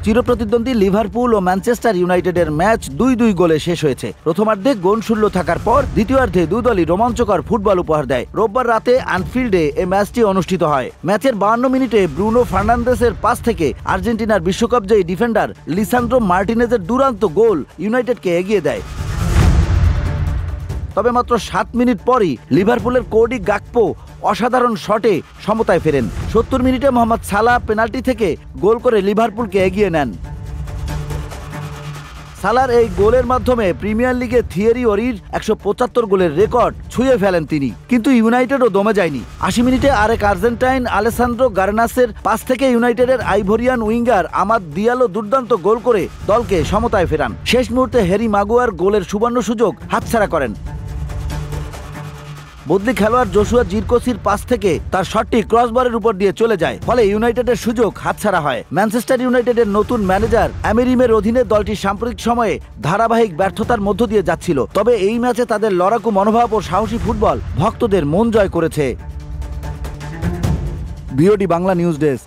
চিরপ্রতিদ্বন্দ্বী Liverpool ও Manchester ইউনাইটেডের match 2-2 গোলে শেষ হয়েছে। প্রথমার্ধে গোলশূন্য থাকার পর দ্বিতীয়ার্ধে দুই দলই রোমাঞ্চকর ফুটবল উপহার দেয়। রোববার রাতে অ্যানফিল্ডে এই ম্যাচটি অনুষ্ঠিত হয়। ম্যাচের 52 মিনিটে ব্রুনো ফার্নান্দেসের পাস থেকে আর্জেন্টিনার বিশ্বকাপজয়ী ডিফেন্ডার লিসান্দ্রো মার্টিনেজের দুরান্ত গোল ইউনাইটেডকে এগিয়ে দেয়। তবে মাত্র 7 মিনিট পরই লিভারপুলের কোডি গাকপো অসাধারণ শটে সমতায় ফেরেন। 70 মিনিটে মোহাম্মদ সালাহ পেনাল্টি থেকে গোল করে লিভারপুলকে এগিয়ে নেন। সালার এই গোলের মাধ্যমে প্রিমিয়ার লিগে থিয়েরি ওরির 175 গোলের রেকর্ড ছুঁয়ে ফেলেন তিনি। কিন্তু ইউনাইটেডও দমে যায়নি। 80 মিনিটে আরেক আর্জেন্টাইন আলেসান্দ্রো গার্নাসের পাস থেকে ইউনাইটেডের আইভোরিয়ান উইঙ্গার আমাদ দিয়ালো দুর্দান্ত গোল করে দলকে সমতায় ফেরান। শেষ মুহূর্তে হ্যারি মাগুয়ার গোলের সুবর্ণ সুযোগ হাতছাড়া করেন। বদলি খেলোয়াড় জোশুয়া জিরকোসির পাস থেকে তার শটটি ক্রসবারের উপর দিয়ে চলে যায়, ফলে ইউনাইটেডের সুযোগ হাতছাড়া হয়। ম্যানচেস্টার ইউনাইটেডের নতুন ম্যানেজার অ্যামেরিমের অধীনে দলটি সাম্প্রতিক সময়ে ধারাবাহিক ব্যর্থতার মধ্য দিয়ে যাচ্ছিল। তবে এই ম্যাচে তাদের লড়াকু মনোভাব ও সাহসী ফুটবল ভক্তদের মন জয় করেছে। BOD Bangla news desk.